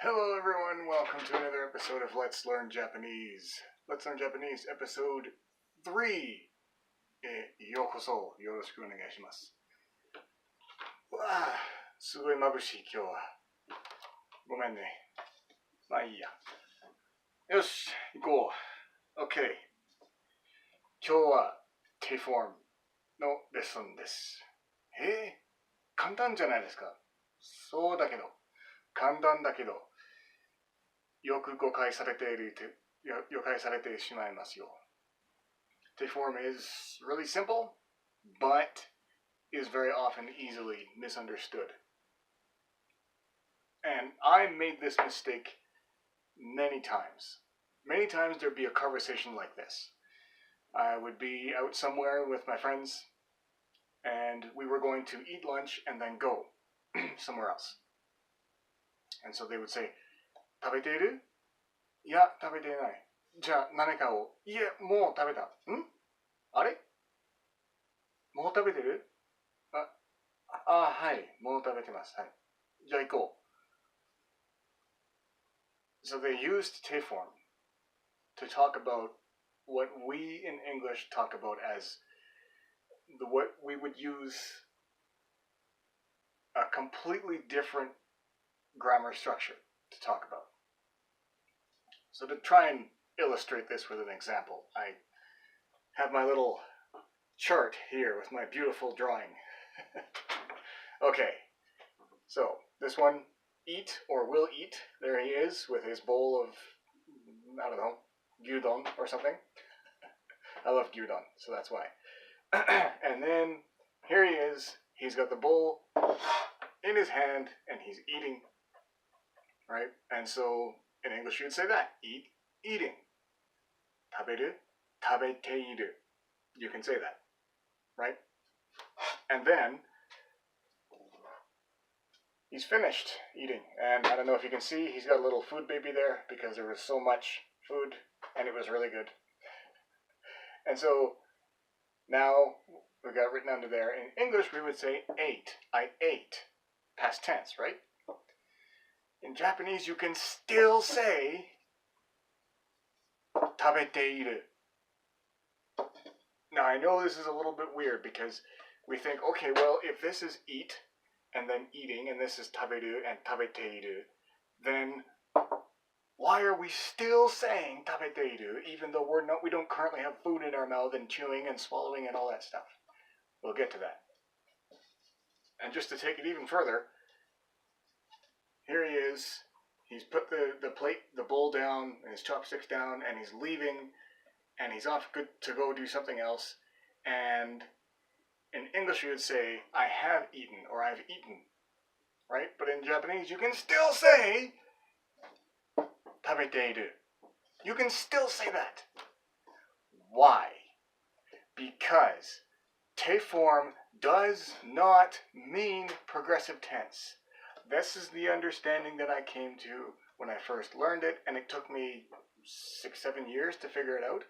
Hello everyone, welcome to another episode of Let's Learn Japanese. Let's Learn Japanese episode 3ようこそよろしくお願いします。わあ、すごい眩しい今日は。ごめんね。まあいいや。よし、行こう。OK。今日は T-Form のレッスンです。簡単じゃないですか。そうだけど、簡単だけど、よく誤解されてしまいますよ。T-form is really simple, but is very often easily misunderstood. And I made this mistake many times. Many times there'd be a conversation like this. I would be out somewhere with my friends, and we were going to eat lunch and then go somewhere else. And so they would say, 食べている? いや、食べていない。じゃあ何かを。いえ、もう食べた。あれもう食べてる？はい。もう食べてます。はい。じゃあ行こう。So they used T-form to talk about what we in English talk about as what we would use a completely different grammar structure to talk about. So to try and illustrate this with an example, I have my little chart here with my beautiful drawing. Okay, so this one, eat or will eat. There he is with his bowl of, I don't know, gyudon or something. I love gyudon, so that's why. And then here he is. He's got the bowl in his hand and he's eating, right? And so in English you would say that. Eat, eating. 食べる, 食べている. You can say that, right? And then he's finished eating. And I don't know if you can see, he's got a little food baby there because there was so much food and it was really good. And so now we got written under there. In English we would say ate. I ate. Past tense, right? In Japanese you can still say 食べている. Now I know this is a little bit weird because we think, okay, well, if this is eat and then eating and this is 食べる and 食べている, then why are we still saying 食べているeven though we don't currently have food in our mouth and chewing and swallowing and all that stuff? We'll get to that. And just to take it even further, here he is. He's put the plate, the bowl down, and his chopsticks down, and he's leaving, and he's off good to go do something else. And in English you would say, I have eaten, or I've eaten, right? But in Japanese you can still say 食べている. You can still say that. Why? Because T-form does not mean progressive tense. This is the understanding that I came to when I first learned it, and it took me 6-7 years to figure it out.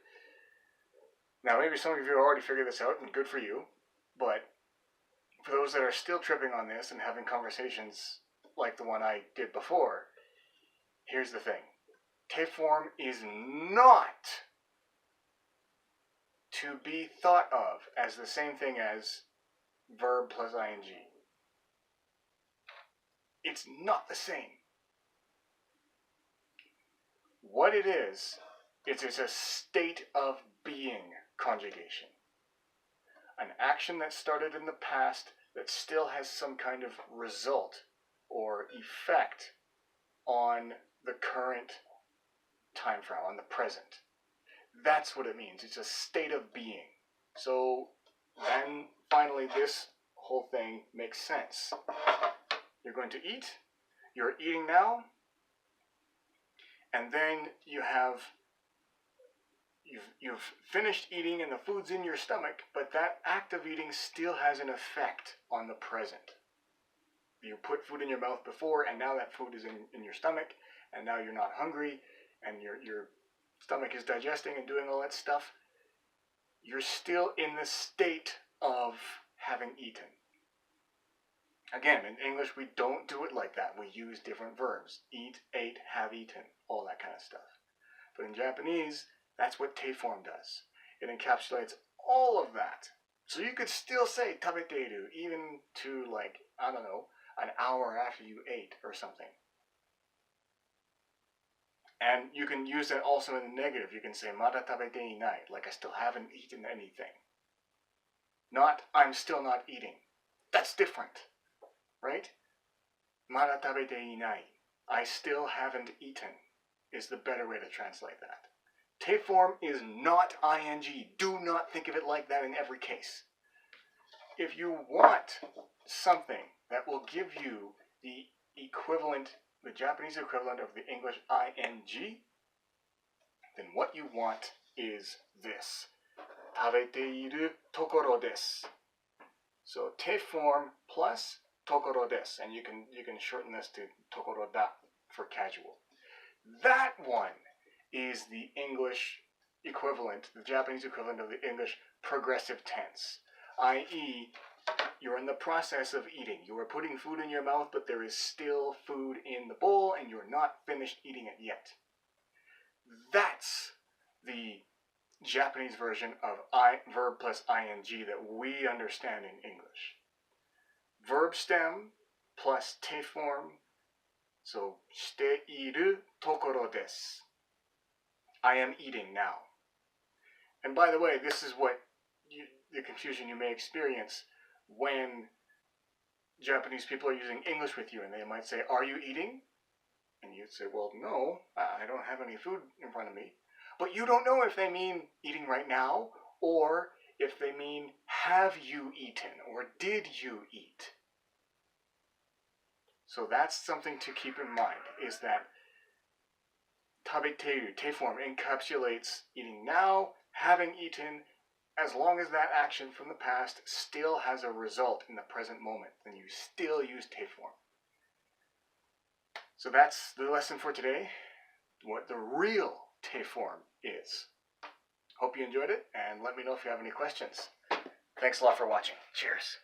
Now, maybe some of you already figured this out, and good for you, but for those that are still tripping on this and having conversations like the one I did before, here's the thing. T-form is not to be thought of as the same thing as verb plus ing. It's not the same. What it is, it's a state of being conjugation. An action that started in the past that still has some kind of result or effect on the current time frame, on the present. That's what it means. It's a state of being. So then finally this whole thing makes sense. You're going to eat. You're eating now. And then you've finished eating and the food's in your stomach, but that act of eating still has an effect on the present. You put food in your mouth before, and now that food is in your stomach, and now you're not hungry, and your stomach is digesting and doing all that stuff. You're still in the state of having eaten. Again, in English, we don't do it like that. We use different verbs. Eat, ate, have eaten, all that kind of stuff. But in Japanese, that's what te form does. It encapsulates all of that. So you could still say tabeteiru even to, like, I don't know, an hour after you ate or something. And you can use that also in the negative. You can say mada tabete inai, like I still haven't eaten anything. Not I'm still not eating. That's different, right? Mada tabete inai, I still haven't eaten, is the better way to translate that. Te form is not ing. Do not think of it like that in every case. If you want something that will give you the equivalent, the Japanese equivalent of the English ing, then what you want is this. Tabeteiru tokoro desu. So te form plus tokoro desu, and you can shorten this to tokoro da for casual. That one is the English equivalent, the Japanese equivalent of the English progressive tense, i.e., you're in the process of eating. You are putting food in your mouth, but there is still food in the bowl, and you're not finished eating it yet. That's the Japanese version of verb plus ing that we understand in English. Verb stem plus te form. So, shiteiru tokoro desu. I am eating now. And by the way, this is what the confusion you may experience when Japanese people are using English with you, and they might say, "Are you eating?" And you'd say, "Well, no, I don't have any food in front of me." But you don't know if they mean eating right now, or if they mean have you eaten, or did you eat? So that's something to keep in mind, is that tabeteiru, te form, encapsulates eating now, having eaten, as long as that action from the past still has a result in the present moment, then you still use te form. So that's the lesson for today, what the real te form is. Hope you enjoyed it, and let me know if you have any questions. Thanks a lot for watching. Cheers.